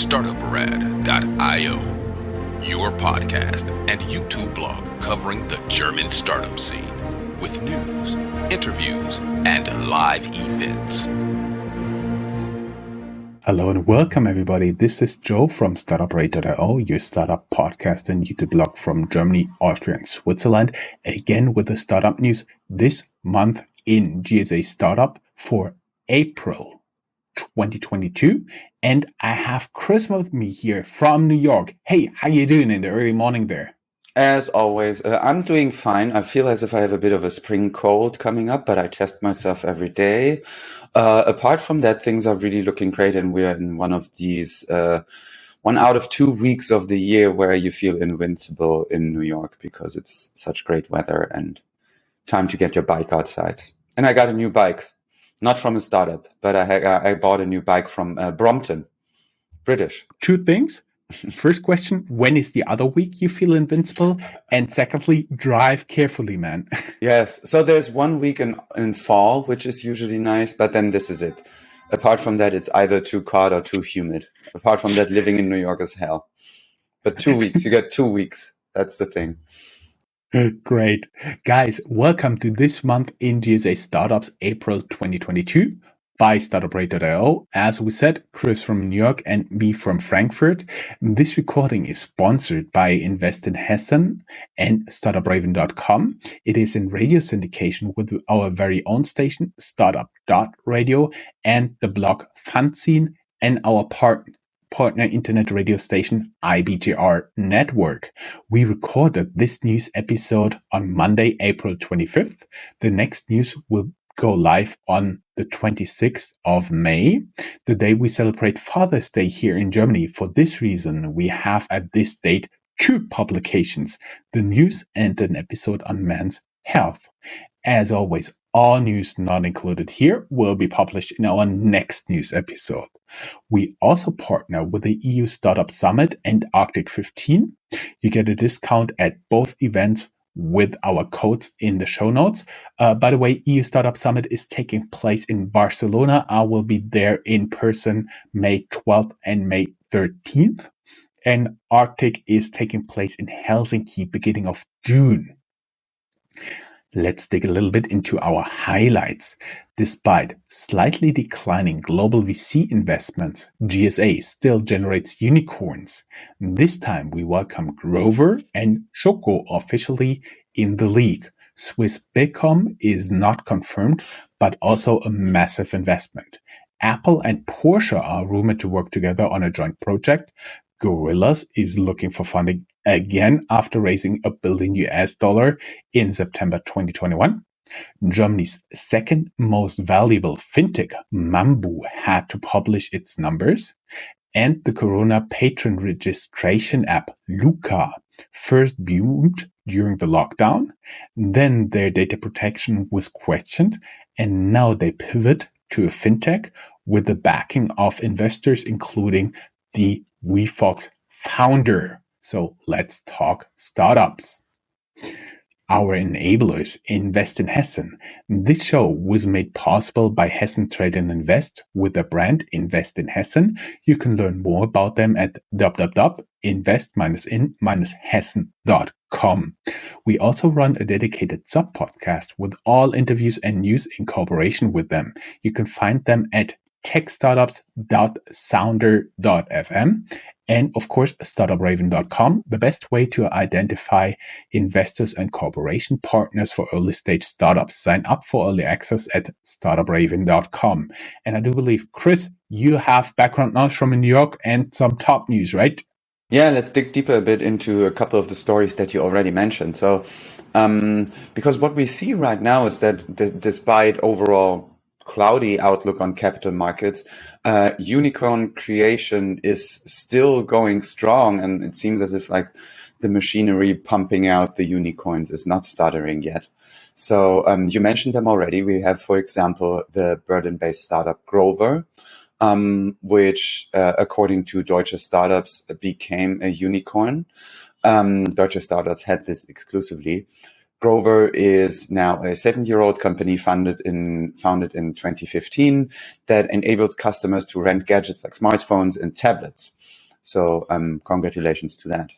Startuprad.io, your podcast and YouTube blog covering the German startup scene with news, interviews, and live events. Hello and welcome everybody. This is Joe from Startuprad.io, your startup podcast and YouTube blog from Germany, Austria, and Switzerland. Again with the startup news this month in GSA Startup for April 2022. And I have Chris with me here from New York. Hey, how you doing in the early morning there? As always, I'm doing fine. I feel as if I have a bit of a spring cold coming up, but I test myself every day. Apart from that, things are really looking great, and we're in one of these 1 out of 2 weeks of the year where you feel invincible in New York because it's such great weather and time to get your bike outside. And I got a new bike, not from a startup, but I bought a new bike from Brompton, British. Two things. First question, when is the other week you feel invincible? And secondly, drive carefully, man. Yes. So there's 1 week in fall, which is usually nice, but then this is it. Apart from that, it's either too cold or too humid. Apart from that, living in New York is hell. But 2 weeks, you get 2 weeks. That's the thing. Great. Guys, welcome to this month in GSA Startups, April 2022. By Startuprad.io. As we said, Chris from New York and me from Frankfurt. This recording is sponsored by Invest in Hessen and Startupraven.com. It is in radio syndication with our very own station, Startup.radio, and the blog Fanzine and our partner internet radio station, IBGR Network. We recorded this news episode on Monday, April 25th. The next news will go live on the 26th of May, the day we celebrate Father's Day here in Germany. For this reason, we have at this date 2 publications, the news and an episode on men's health. As always, all news not included here will be published in our next news episode. We also partner with the EU Startup Summit and Arctic 15. You get a discount at both events with our codes in the show notes. By the way, EU Startup Summit is taking place in Barcelona. I will be there in person May 12th and May 13th. And Arctic is taking place in Helsinki beginning of June. Let's dig a little bit into our highlights. Despite slightly declining global VC investments, GSA still generates unicorns. This time we welcome Grover and Choco officially in the league. Swiss Becom is not confirmed, but also a massive investment. Apple and Porsche are rumored to work together on a joint project. Gorillas is looking for funding again after raising $1 billion in September 2021. Germany's second most valuable fintech, Mambu, had to publish its numbers. And the Corona patron registration app, Luca, first boomed during the lockdown. Then their data protection was questioned. And now they pivot to a fintech with the backing of investors, including the WeFox founder. So let's talk startups. Our enablers, Invest in Hessen. This show was made possible by Hessen Trade and Invest with the brand Invest in Hessen. You can learn more about them at www.invest-in-hessen.com. We also run a dedicated sub-podcast with all interviews and news in cooperation with them. You can find them at techstartups.sounder.fm and of course startupraven.com, the best way to identify investors and cooperation partners for early stage startups. Sign up for early access at startupraven.com. And I do believe, Chris, you have background knowledge from New York and some top news, right? Yeah, let's dig deeper a bit into a couple of the stories that you already mentioned. So, because what we see right now is that despite overall cloudy outlook on capital markets, unicorn creation is still going strong, and it seems as if like the machinery pumping out the unicorns is not stuttering yet. So you mentioned them already. We have, for example, the Berlin-based startup Grover, which according to Deutsche Startups became a unicorn. Deutsche Startups had this exclusively. Grover is now a 7-year-old company founded in 2015 that enables customers to rent gadgets like smartphones and tablets. So congratulations to that.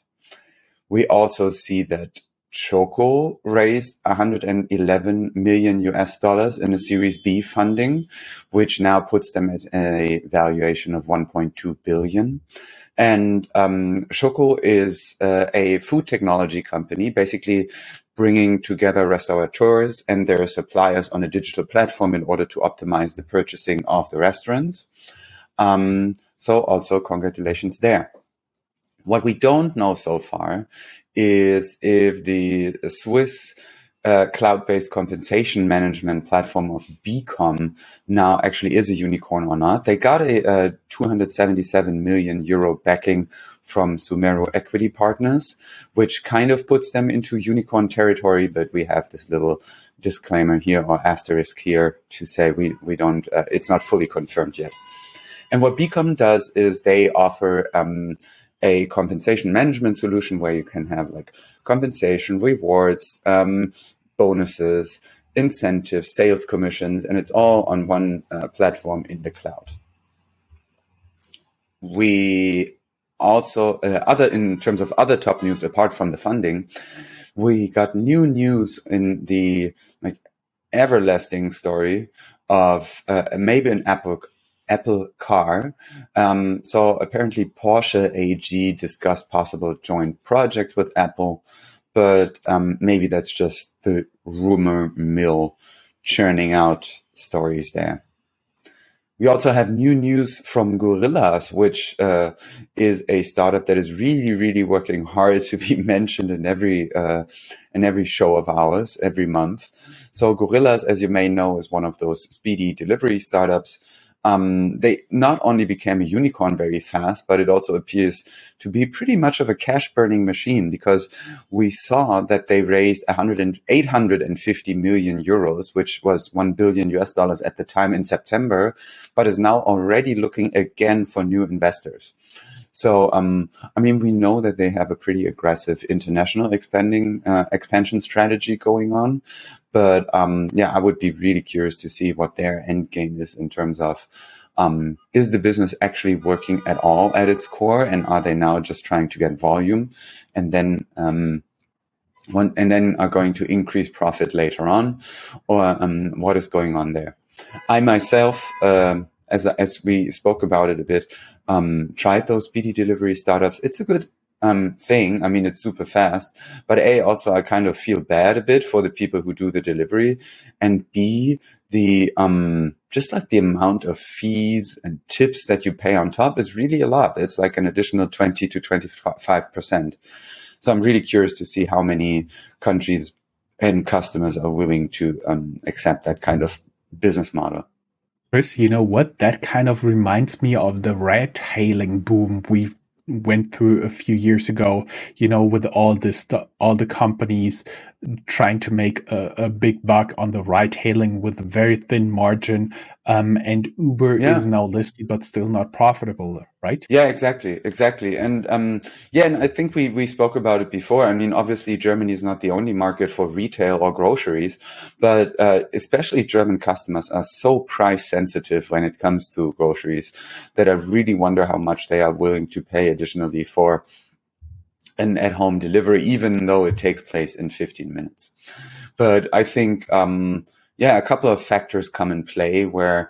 We also see that Choco raised $111 million in a Series B funding, which now puts them at a valuation of 1.2 billion. And Choco is a food technology company, basically bringing together restaurateurs and their suppliers on a digital platform in order to optimize the purchasing of the restaurants. So also congratulations there. What we don't know so far is if the Swiss cloud-based compensation management platform of Becom now actually is a unicorn or not. They got a 277 million euro backing from Sumero Equity Partners, which kind of puts them into unicorn territory, but we have this little disclaimer here or asterisk here to say we don't, it's not fully confirmed yet. And what Becom does is they offer a compensation management solution where you can have like compensation, rewards, bonuses, incentives, sales commissions, and it's all on one platform in the cloud. We also, in terms of other top news, apart from the funding, we got new news in the like everlasting story of maybe an Apple car. So apparently Porsche AG discussed possible joint projects with Apple, but maybe that's just the rumor mill churning out stories there. We also have new news from Gorillas, which is a startup that is really, really working hard to be mentioned in every show of ours every month. So Gorillas, as you may know, is one of those speedy delivery startups. They not only became a unicorn very fast, but it also appears to be pretty much of a cash burning machine, because we saw that they raised 850 million euros, which was $1 billion at the time in September, but is now already looking again for new investors. So, I mean, we know that they have a pretty aggressive international expansion strategy going on. But, yeah, I would be really curious to see what their end game is in terms of, is the business actually working at all at its core? And are they now just trying to get volume and then, are going to increase profit later on? Or, what is going on there? I myself, as we spoke about it a bit, tried those speedy delivery startups. It's a good thing. I mean, it's super fast, but also I kind of feel bad a bit for the people who do the delivery, and B, the just like the amount of fees and tips that you pay on top is really a lot. It's like an additional 20 to 25%. So I'm really curious to see how many countries and customers are willing to accept that kind of business model. Chris, you know what? That kind of reminds me of the ride-hailing boom we went through a few years ago, you know, with all the companies trying to make a big buck on the ride-hailing with a very thin margin. And Uber is now listed, but still not profitable, right? Yeah, exactly. And and I think we spoke about it before. I mean, obviously Germany is not the only market for retail or groceries, but especially German customers are so price sensitive when it comes to groceries that I really wonder how much they are willing to pay additionally for an at-home delivery, even though it takes place in 15 minutes. But I think, a couple of factors come in play where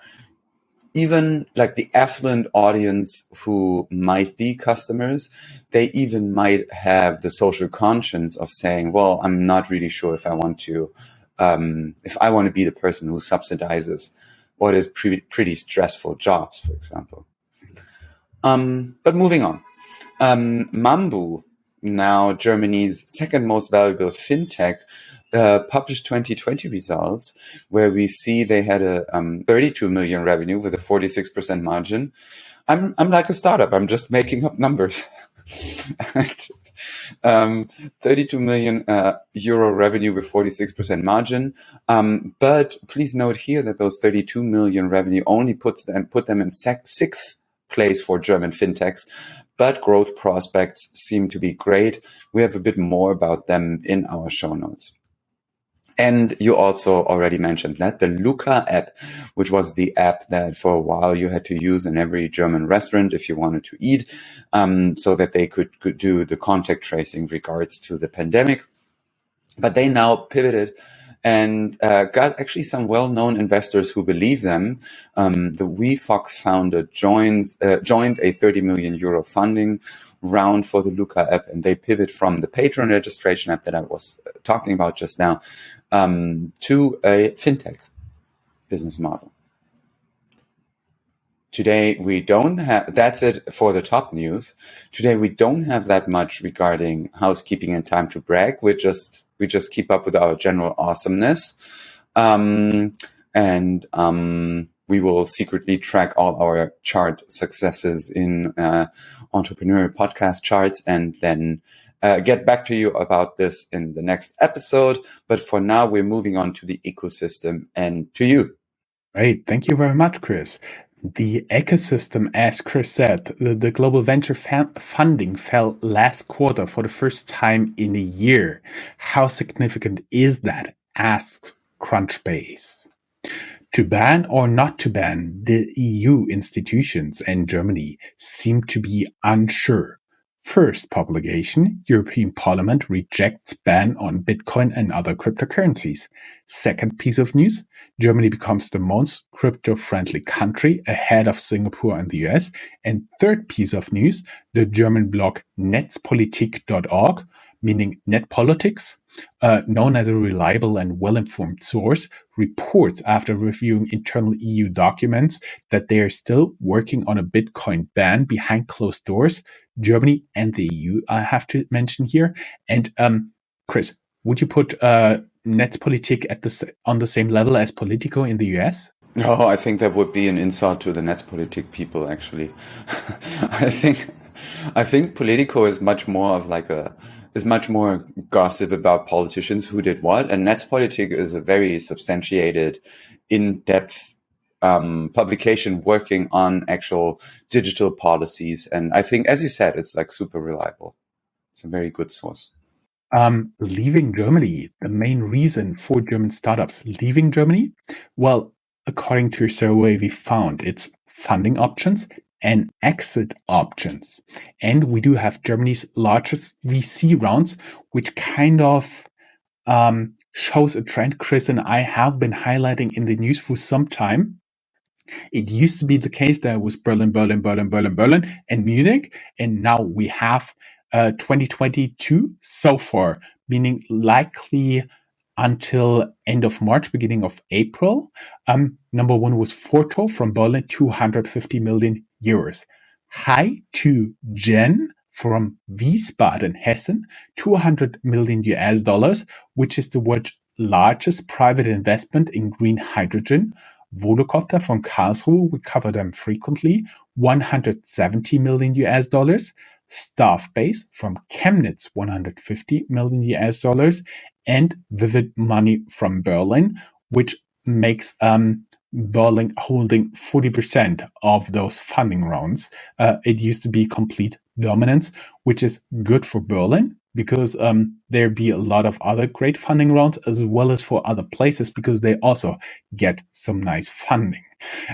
even like the affluent audience who might be customers, they even might have the social conscience of saying, well, I'm not really sure if I want to be the person who subsidizes what is pretty stressful jobs, for example. But moving on, Mambu, now Germany's second most valuable fintech, published 2020 results where we see they had a 32 million revenue with a 46% margin. I'm like a startup. I'm just making up numbers. 32 million euro revenue with 46% margin. But please note here that those 32 million revenue only put them in sixth place for German fintechs, but growth prospects seem to be great. We have a bit more about them in our show notes. And you also already mentioned that the Luca app, which was the app that for a while you had to use in every German restaurant if you wanted to eat, so that they could do the contact tracing regards to the pandemic. But they now pivoted and got actually some well-known investors who believe them. The WeFox founder joined a 30 million euro funding round for the Luca app, and they pivot from the Patreon registration app that I was talking about just now to a fintech business model. Today we don't have, that's it for the top news. Today we don't have that much regarding housekeeping and time to brag. We just keep up with our general awesomeness. We will secretly track all our chart successes in entrepreneurial podcast charts and then get back to you about this in the next episode. But for now, we're moving on to the ecosystem and to you. Great. Thank you very much, Chris. The ecosystem, as Chris said, the global venture funding fell last quarter for the first time in a year. How significant is that? Asks Crunchbase. To ban or not to ban, the EU institutions and Germany seem to be unsure. First publication, European Parliament rejects ban on Bitcoin and other cryptocurrencies. Second piece of news, Germany becomes the most crypto-friendly country ahead of Singapore and the US. And third piece of news, the German blog Netzpolitik.org, meaning net politics, known as a reliable and well-informed source, reports after reviewing internal EU documents that they are still working on a Bitcoin ban behind closed doors. Germany and the EU, I have to mention here. And Chris, would you put Netzpolitik on the same level as Politico in the US? No, I think that would be an insult to the Netzpolitik people, actually. I think Politico is much more gossip about politicians who did what, and Netzpolitik is a very substantiated, in-depth publication working on actual digital policies. And I think, as you said, it's like super reliable. It's a very good source. Leaving Germany, the main reason for German startups leaving Germany? Well, according to a survey we found, it's funding options and exit options. And we do have Germany's largest VC rounds, which kind of shows a trend Chris and I have been highlighting in the news for some time. It used to be the case that it was Berlin, and Munich. And now we have 2022 so far, meaning likely until end of March, beginning of April. Number one was Forto from Berlin, 250 million euros. Hy2gen from Wiesbaden, Hessen, 200 million US dollars, which is the world's largest private investment in green hydrogen. Volocopter from Karlsruhe, we cover them frequently, 170 million US dollars. Staffbase from Chemnitz, 150 million US dollars. And Vivid Money from Berlin, which makes Berlin holding 40% of those funding rounds. It used to be complete dominance, which is good for Berlin because there be a lot of other great funding rounds as well as for other places because they also get some nice funding.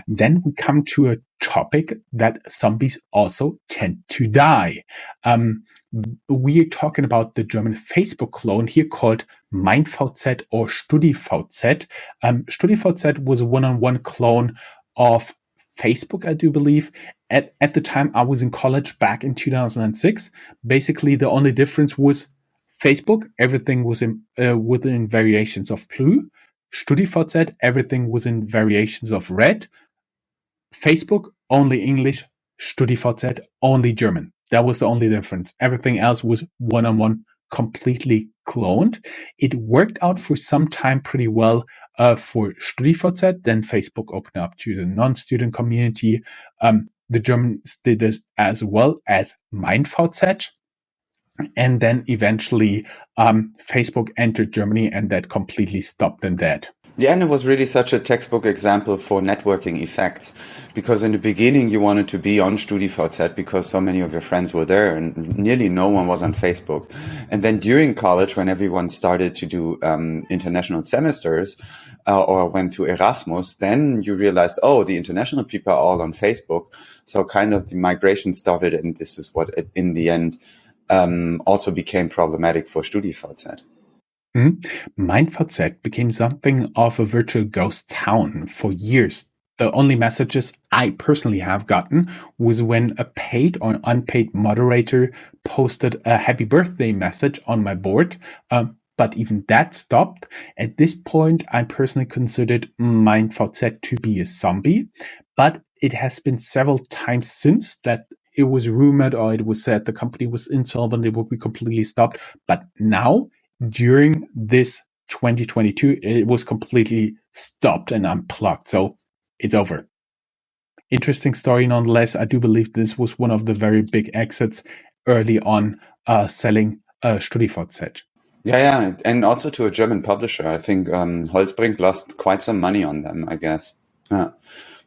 Then we come to a topic that zombies also tend to die. We are talking about the German Facebook clone here called MeinVZ or StudiVZ. StudiVZ was a one-on-one clone of Facebook, I do believe. At the time I was in college back in 2006. Basically, the only difference was Facebook, everything was within variations of blue. StudiVZ, everything was in variations of red. Facebook, only English. StudiVZ, only German. That was the only difference. Everything else was one-on-one, completely cloned. It worked out for some time pretty well for StudiVZ. Then Facebook opened up to the non-student community. The Germans did this as well as MeinVZ. And then eventually Facebook entered Germany and that completely stopped them dead. Yeah, and it was really such a textbook example for networking effects, because in the beginning you wanted to be on StudiVZ because so many of your friends were there and nearly no one was on Facebook. And then during college, when everyone started to do international semesters or went to Erasmus, then you realized, oh, the international people are all on Facebook. So kind of the migration started, and this is what in the end also became problematic for StudiVZ. MeinVZ became something of a virtual ghost town for years. The only messages I personally have gotten was when a paid or unpaid moderator posted a happy birthday message on my board. But even that stopped. At this point, I personally considered MeinVZ to be a zombie, but it has been several times since that it was rumored or it was said the company was insolvent, it would be completely stopped. But now, during this 2022, it was completely stopped and unplugged. So it's over. Interesting story nonetheless. I do believe this was one of the very big exits early on, selling StudiVZ. Yeah, and also to a German publisher. I think Holzbrink lost quite some money on them, I guess. Yeah.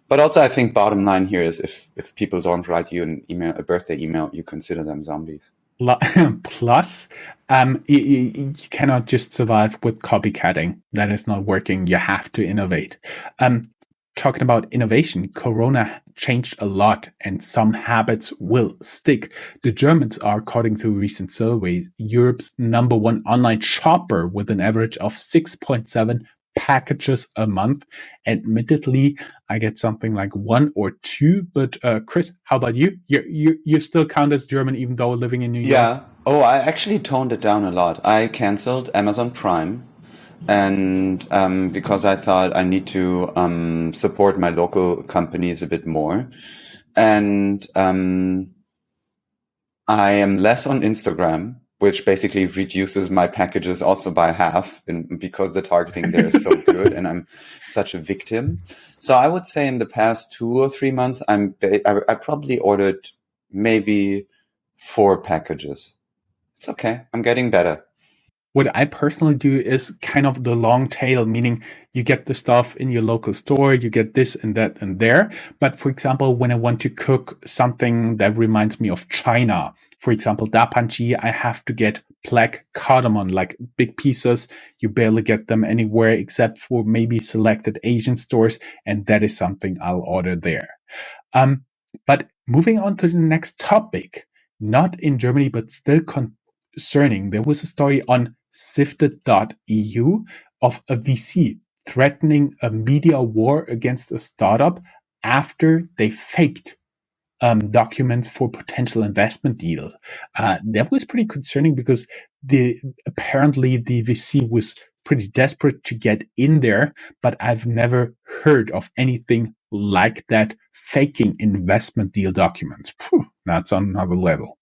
But also, I think bottom line here is if people don't write you an email, a birthday email, you consider them zombies. Plus, you cannot just survive with copycatting. That is not working. You have to innovate. Talking about innovation, Corona changed a lot and some habits will stick. The Germans are, according to a recent survey, Europe's #1 online shopper with an average of 6.7 packages a month. Admittedly, I get something like 1 or 2, but Chris, how about you? You still count as German even though living in New York? Yeah. Oh, I actually toned it down a lot. I canceled Amazon Prime, and because I thought I need to support my local companies a bit more, and I am less on Instagram, which basically reduces my packages also by half, because the targeting there is so good, and I'm such a victim. So I would say in the past 2 or 3 months, I probably ordered maybe 4 packages. It's okay. I'm getting better. What I personally do is kind of the long tail, meaning you get the stuff in your local store, you get this and that and there. But for example, when I want to cook something that reminds me of China, for example, dapanji, I have to get black cardamom, like big pieces. You barely get them anywhere except for maybe selected Asian stores. And that is something I'll order there. But moving on to the next topic, not in Germany, but still concerning, there was a story on Sifted.eu of a VC threatening a media war against a startup after they faked documents for potential investment deals. That was pretty concerning because apparently the VC was pretty desperate to get in there, but I've never heard of anything like that faking investment deal documents. That's on another level.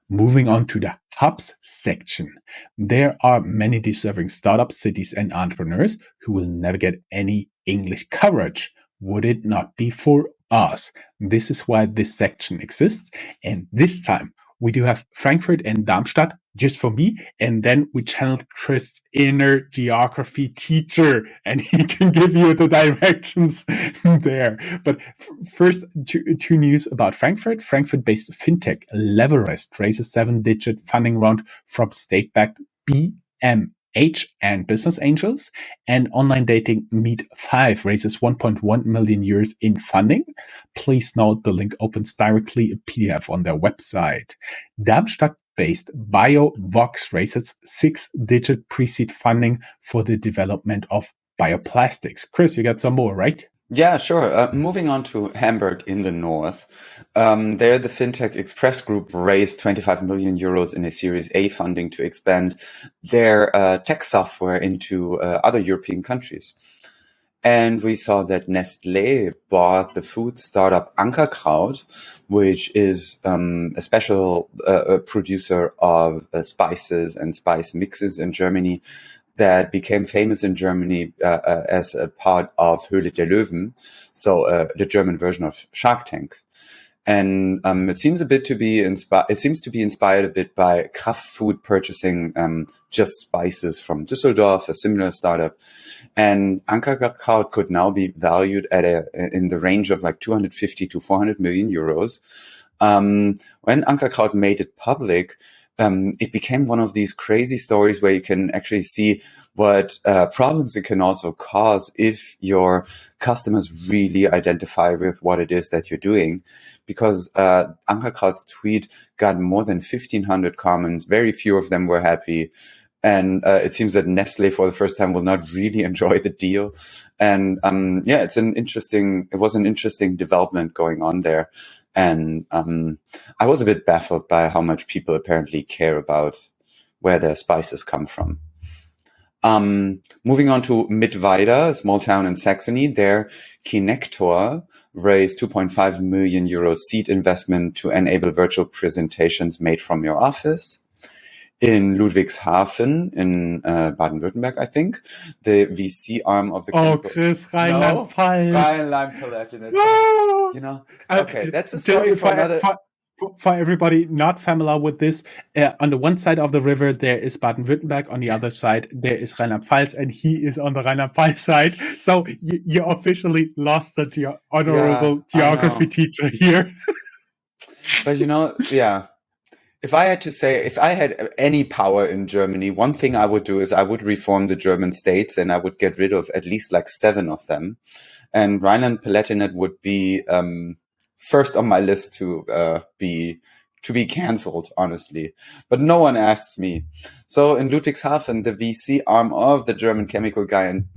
Moving on to the hubs section. There are many deserving startups, cities, and entrepreneurs who will never get any English coverage. Would it not be for us? This is why this section exists. And this time we do have Frankfurt and Darmstadt just for me. And then we channeled Chris' inner geography teacher and he can give you the directions there. But first, two news about Frankfurt. Frankfurt-based fintech Leverest raises 7-digit funding round from state-backed BMH and business angels, and online dating Meet5 raises 1.1 million euros in funding. Please note the link opens directly a PDF on their website. Darmstadt-based BioVox raises 6-digit pre-seed funding for the development of bioplastics. Chris, you got some more, right? Yeah, sure. Moving on to Hamburg in the north, there the FinTech Express Group raised 25 million euros in a Series A funding to expand their tech software into other European countries. And we saw that Nestlé bought the food startup Ankerkraut, which is a special producer of spices and spice mixes in Germany, that became famous in Germany as a part of Höhle der Löwen, so the German version of Shark Tank. And it seems to be inspired a bit by Kraft Food purchasing Just Spices from Düsseldorf, a similar startup. And Ankerkraut could now be valued at in the range of like 250 to 400 million euros. When Ankerkraut made it public, it became one of these crazy stories where you can actually see what problems it can also cause if your customers really identify with what it is that you're doing. Because Ankerkraut's tweet got more than 1,500 comments. Very few of them were happy. And it seems that Nestle for the first time will not really enjoy the deal. And it was an interesting development going on there. And I was a bit baffled by how much people apparently care about where their spices come from. Moving on to Mittweida, a small town in Saxony, there Kinector raised 2.5 million euros seed investment to enable virtual presentations made from your office. In Ludwigshafen, in Baden-Württemberg, I think, the VC arm of the Chris, Rheinland-Pfalz. No? Rheinland-Pfalz. You know, okay, that's a story for another. For everybody not familiar with this, on the one side of the river, there is Baden-Württemberg. On the other side, there is Rheinland-Pfalz, and he is on the Rheinland-Pfalz side. So you officially lost the honorable geography teacher here. But if I had any power in Germany, one thing I would do is I would reform the German states, and I would get rid of at least like 7 of them. And Rhineland-Palatinate would be first on my list to be cancelled, honestly. But no one asks me. So in Ludwigshafen, the VC arm of the German chemical giant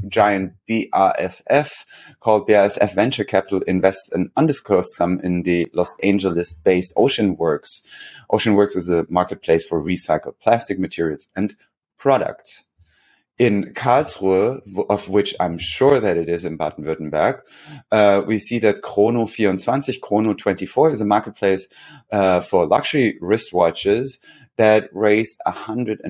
BASF, called BASF Venture Capital, invests an undisclosed sum in the Los Angeles-based OceanWorks. OceanWorks is a marketplace for recycled plastic materials and products. In Karlsruhe, of which I'm sure that it is in Baden-Württemberg, we see that Chrono24 is a marketplace for luxury wristwatches that raised 100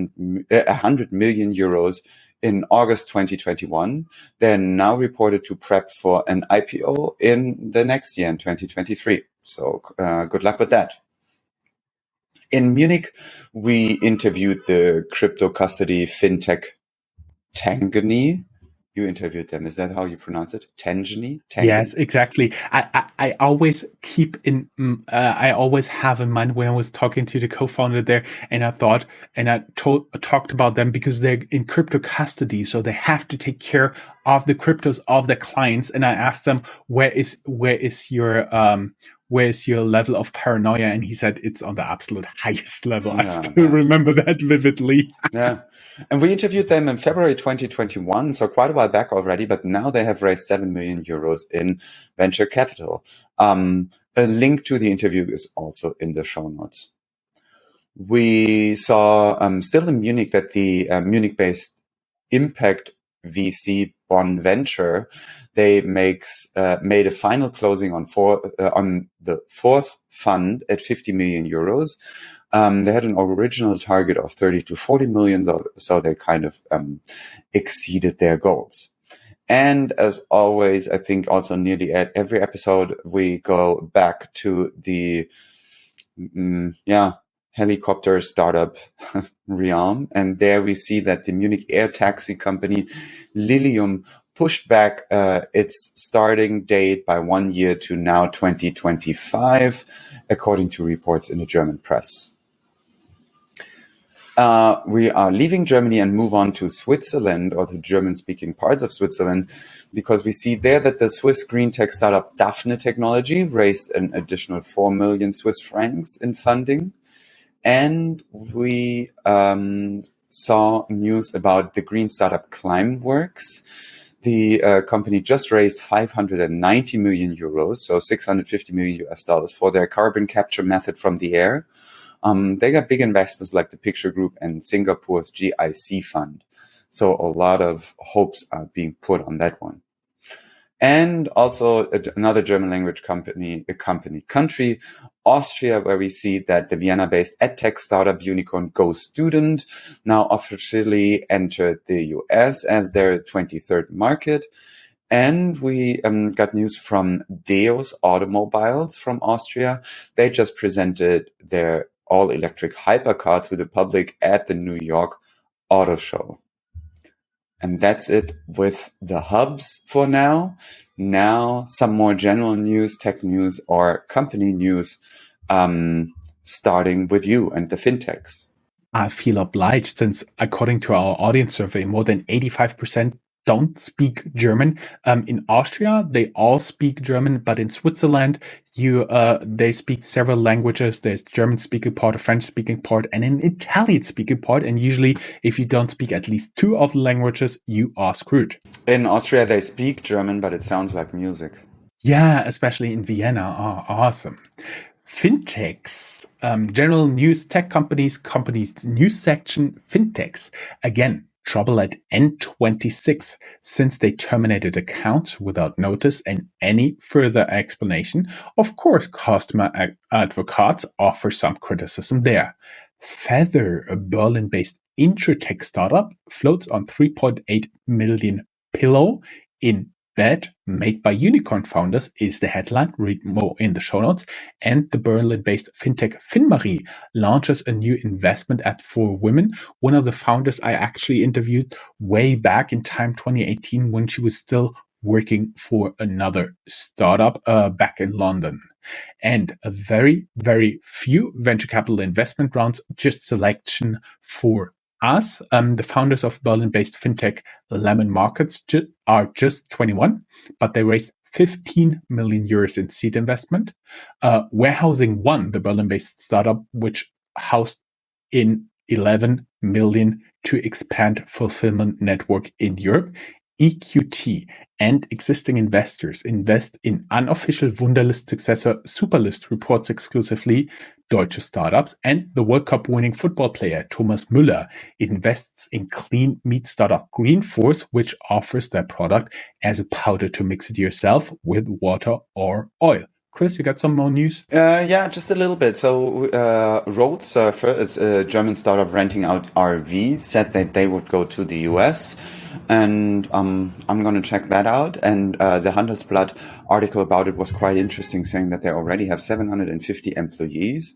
million euros in August 2021. They're now reported to prep for an IPO in the next year, in 2023. So good luck with that. In Munich, we interviewed the crypto custody fintech Tangany. You interviewed them. Is that how you pronounce it? Tangany? Yes, exactly. I always I always have in mind when I was talking to the co-founder there, and I talked about them because they're in crypto custody, so they have to take care of the cryptos of their clients. And I asked them, where is your level of paranoia? And he said it's on the absolute highest level. I still remember that vividly. Yeah. And we interviewed them in February 2021, so quite a while back already, but now they have raised 7 million euros in venture capital. A link to the interview is also in the show notes. We saw still in Munich that the Munich-based impact VC Bonn Venture, they made a final closing on the 4th fund at 50 million euros. They had an original target of 30 to 40 million, so they kind of exceeded their goals. And as always, I think also nearly at every episode, we go back to the helicopter startup realm. And there we see that the Munich air taxi company Lilium pushed back its starting date by 1 year to now 2025, according to reports in the German press. We are leaving Germany and move on to Switzerland, or the German-speaking parts of Switzerland, because we see there that the Swiss green tech startup Daphne Technology raised an additional 4 million Swiss francs in funding. And we saw news about the green startup Climeworks. The company just raised 590 million euros, so $650 million for their carbon capture method from the air. They got big investors like the Picture Group and Singapore's GIC fund. So a lot of hopes are being put on that one. And also another German language country, Austria, where we see that the Vienna-based edtech startup unicorn Go Student now officially entered the US as their 23rd market. And we got news from Deos Automobiles from Austria. They just presented their all-electric hypercar to the public at the New York Auto Show. And that's it with the hubs for now. Now, some more general news, tech news, or company news, starting with you and the fintechs. I feel obliged since, according to our audience survey, more than 85% don't speak German. In Austria, they all speak German, but in Switzerland, they speak several languages. There's German speaking part, a French speaking part, and an Italian speaking part. And usually, if you don't speak at least two of the languages, you are screwed. In Austria, they speak German, but it sounds like music. Yeah, especially in Vienna. Oh, awesome. Fintechs, general news, tech companies news section, fintechs. Again, trouble at N26 since they terminated accounts without notice and any further explanation. Of course, customer advocates offer some criticism there. Feather, a Berlin-based insurtech startup, floats on 3.8 million pillow in bed made by unicorn founders is the headline. Read more in the show notes. And the Berlin-based fintech FinMarie launches a new investment app for women. One of the founders I actually interviewed way back in time 2018 when she was still working for another startup back in London. And a very, very few venture capital investment rounds, just selection for us. The founders of Berlin-based fintech Lemon Markets are just 21, but they raised 15 million euros in seed investment. Warehousing One, the Berlin-based startup, which housed in 11 million to expand fulfillment network in Europe. EQT and existing investors invest in unofficial Wunderlist successor Superlist, reports exclusively Deutsche Startups, and the World Cup winning football player Thomas Müller invests in clean meat startup Green Force, which offers their product as a powder to mix it yourself with water or oil. Chris, you got some more news? Yeah, just a little bit. So, Road Surfer is a German startup renting out RVs, said that they would go to the US. And I'm going to check that out. And the Handelsblatt article about it was quite interesting, saying that they already have 750 employees.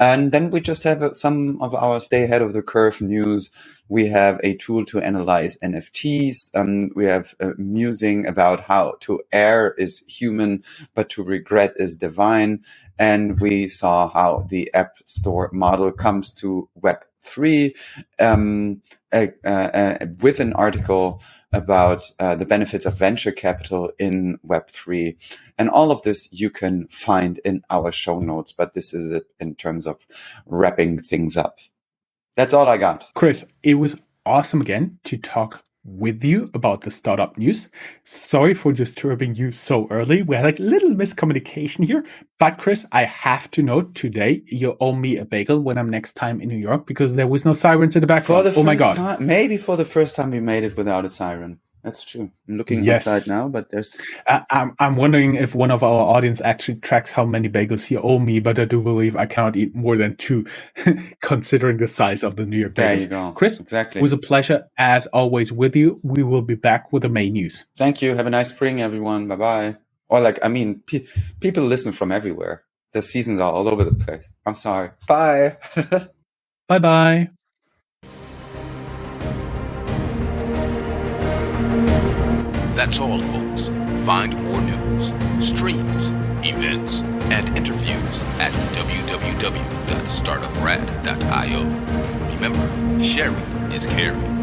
And then we just have some of our stay ahead of the curve news. We have a tool to analyze NFTs. We have musing about how to err is human, but to regret is divine. And we saw how the App Store model comes to Web3 with an article about the benefits of venture capital in Web3. And all of this you can find in our show notes, but this is it in terms of wrapping things up. That's all I got. Chris, it was awesome again to talk with you about the startup news. Sorry for disturbing you so early. We had a little miscommunication here. But Chris, I have to note today you owe me a bagel when I'm next time in New York because there was no sirens in the background. Oh my God. Maybe for the first time we made it without a siren. That's true. I'm looking outside now, but there's... I'm wondering if one of our audience actually tracks how many bagels you owe me, but I do believe I cannot eat more than 2, considering the size of the New York bagels. There you go. Chris, exactly. It was a pleasure, as always, with you. We will be back with the May news. Thank you. Have a nice spring, everyone. Bye-bye. Or people listen from everywhere. The seasons are all over the place. I'm sorry. Bye. Bye-bye. That's all, folks. Find more news, streams, events, and interviews at www.startuprad.io. Remember, sharing is caring.